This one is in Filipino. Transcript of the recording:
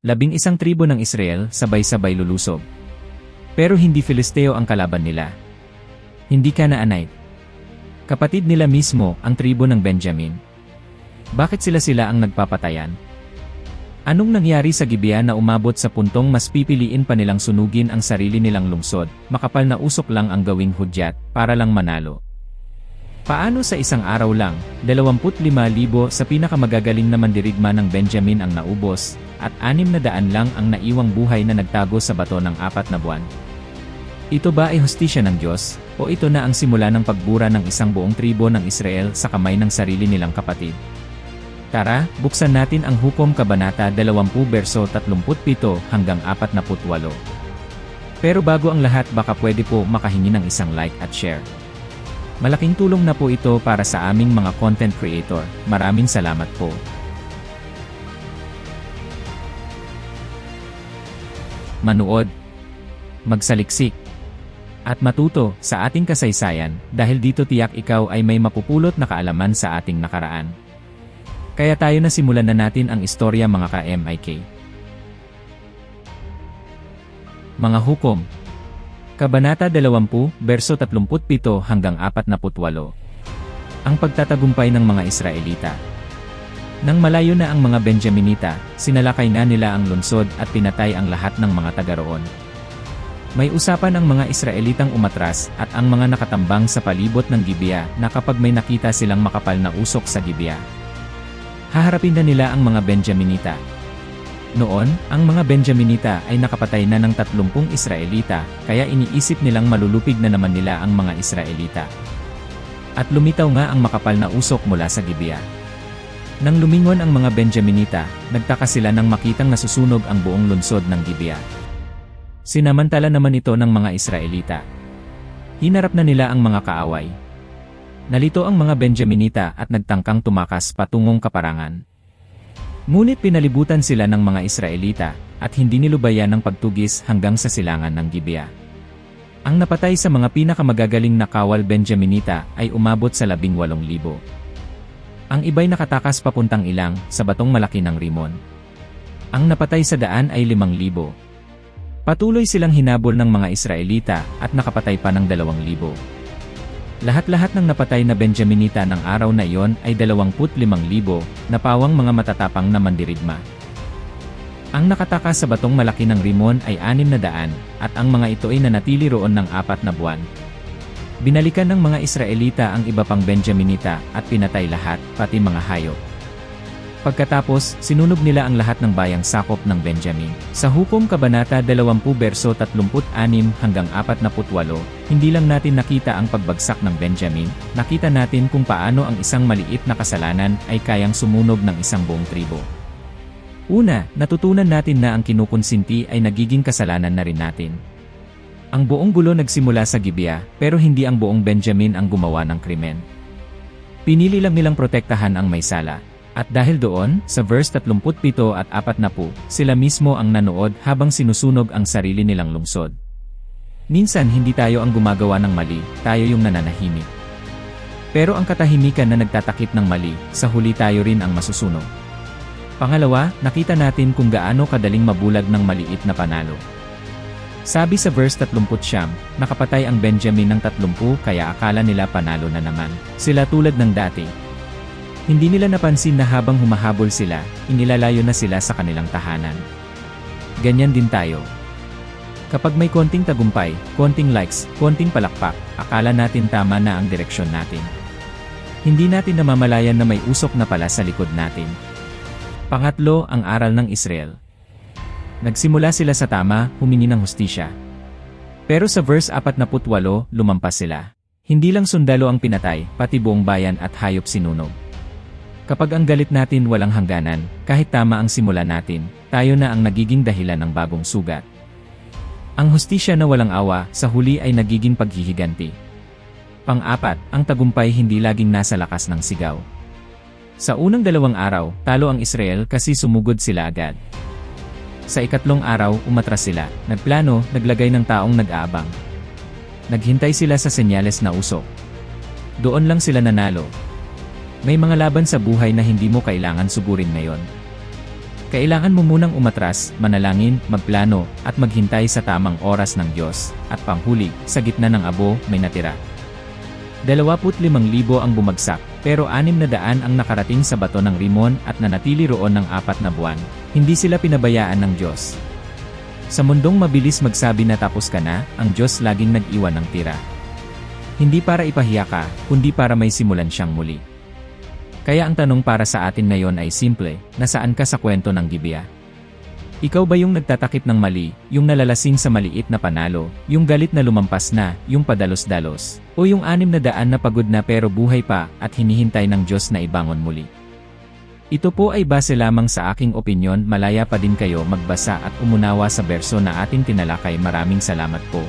11 tribo ng Israel sabay-sabay lulusob. Pero hindi Filisteo ang kalaban nila. Hindi Canaanite. Kapatid nila mismo, ang tribo ng Benjamin. Bakit sila ang nagpapatayan? Anong nangyari sa Gibeah na umabot sa puntong mas pipiliin pa nilang sunugin ang sarili nilang lungsod, makapal na usok lang ang gawing hudyat, para lang manalo? Paano sa isang araw lang, 25,000 sa pinakamagagaling na mandirigma ng Benjamin ang naubos, at 600 lang ang naiwang buhay na nagtago sa bato ng 4 na buwan? Ito ba ay hustisya ng Diyos, o ito na ang simula ng pagbura ng isang buong tribo ng Israel sa kamay ng sarili nilang kapatid? Tara, buksan natin ang Hukom Kabanata 20 verso 37 hanggang 48. Pero bago ang lahat, baka pwede po makahingi ng isang like at share. Malaking tulong na po ito para sa aming mga content creator. Maraming salamat po. Manood, magsaliksik, at matuto sa ating kasaysayan, dahil dito tiyak ikaw ay may mapupulot na kaalaman sa ating nakaraan. Kaya tayo na simulan na natin ang istorya mga ka-MIK. Mga Hukom Kabanata 20, verso 37 hanggang 48. Ang pagtatagumpay ng mga Israelita. Nang malayo na ang mga Benjaminita, sinalakay na nila ang lungsod at pinatay ang lahat ng mga taga roon. May usapan ang mga Israelitang umatras at ang mga nakatambang sa palibot ng Gibeah na kapag may nakita silang makapal na usok sa Gibeah, haharapin na nila ang mga Benjaminita. Noon, ang mga Benjaminita ay nakapatay na ng 30 Israelita, kaya iniisip nilang malulupig na naman nila ang mga Israelita. At lumitaw nga ang makapal na usok mula sa Gibeah. Nang lumingon ang mga Benjaminita, nagtaka sila nang makitang nasusunog ang buong lungsod ng Gibeah. Sinamantala naman ito ng mga Israelita. Hinarap na nila ang mga kaaway. Nalito ang mga Benjaminita at nagtangkang tumakas patungong kaparangan. Ngunit pinalibutan sila ng mga Israelita, at hindi nilubayan ng pagtugis hanggang sa silangan ng Gibeah. Ang napatay sa mga pinakamagagaling na kawal Benjaminita ay umabot sa 18,000. Ang iba'y nakatakas papuntang ilang, sa batong malaki ng Rimon. Ang napatay sa daan ay 5,000. Patuloy silang hinabol ng mga Israelita, at nakapatay pa ng 2,000. Lahat-lahat ng napatay na Benjaminita ng araw na iyon ay 25,000 na pawang mga matatapang na mandirigma. Ang nakatakas sa batong malaki ng Rimon ay 600, at ang mga ito ay nanatili roon ng 4 na buwan. Binalikan ng mga Israelita ang iba pang Benjaminita at pinatay lahat, pati mga hayop. Pagkatapos, sinunog nila ang lahat ng bayang sakop ng Benjamin. Sa Hukom Kabanata 20 verso 36 hanggang 48, hindi lang natin nakita ang pagbagsak ng Benjamin, nakita natin kung paano ang isang maliit na kasalanan ay kayang sumunog ng isang buong tribo. Una, natutunan natin na ang kinukonsinti ay nagiging kasalanan na rin natin. Ang buong gulo nagsimula sa Gibeah, pero hindi ang buong Benjamin ang gumawa ng krimen. Pinili lang nilang protektahan ang may sala. At dahil doon, sa verse 37 at 40, sila mismo ang nanood habang sinusunog ang sarili nilang lungsod. Minsan hindi tayo ang gumagawa ng mali, tayo yung nananahimik. Pero ang katahimikan na nagtatakip ng mali, sa huli tayo rin ang masusunog. Pangalawa, nakita natin kung gaano kadaling mabulag ng maliit na panalo. Sabi sa verse 39, nakapatay ang Benjamin ng 30 kaya akala nila panalo na naman. Sila tulad ng dati. Hindi nila napansin na habang humahabol sila, inilalayo na sila sa kanilang tahanan. Ganyan din tayo. Kapag may konting tagumpay, konting likes, konting palakpak, akala natin tama na ang direksyon natin. Hindi natin namamalayan na may usok na pala sa likod natin. Pangatlo, ang aral ng Israel. Nagsimula sila sa tama, humingi ng hustisya. Pero sa verse 48, lumampas sila. Hindi lang sundalo ang pinatay, pati buong bayan at hayop sinunog. Kapag ang galit natin walang hangganan, kahit tama ang simula natin, tayo na ang nagiging dahilan ng bagong sugat. Ang hustisya na walang awa, sa huli ay nagiging paghihiganti. Pang-apat, ang tagumpay hindi laging nasa lakas ng sigaw. Sa unang 2 araw, talo ang Israel kasi sumugod sila agad. Sa ikatlong araw, umatras sila, nagplano, naglagay ng taong nag-aabang. Naghintay sila sa senyales na usok. Doon lang sila nanalo. May mga laban sa buhay na hindi mo kailangan sugurin ngayon. Kailangan mo munang umatras, manalangin, magplano, at maghintay sa tamang oras ng Diyos, at panghuli, sa gitna ng abo, may natira. 25,000 ang bumagsak, pero 600 ang nakarating sa bato ng Rimon at nanatili roon ng 4 na buwan. Hindi sila pinabayaan ng Diyos. Sa mundong mabilis magsabi na tapos ka na, ang Diyos laging nag-iwan ng tira. Hindi para ipahiya ka, kundi para may simulan siyang muli. Kaya ang tanong para sa atin ngayon ay simple, nasaan ka sa kwento ng Gibeah? Ikaw ba yung nagtatakip ng mali, yung nalalasing sa maliit na panalo, yung galit na lumampas na, yung padalos-dalos, o yung 600 na pagod na pero buhay pa at hinihintay ng Diyos na ibangon muli? Ito po ay base lamang sa aking opinyon, malaya pa din kayo magbasa at umunawa sa berso na ating tinalakay. Maraming salamat po.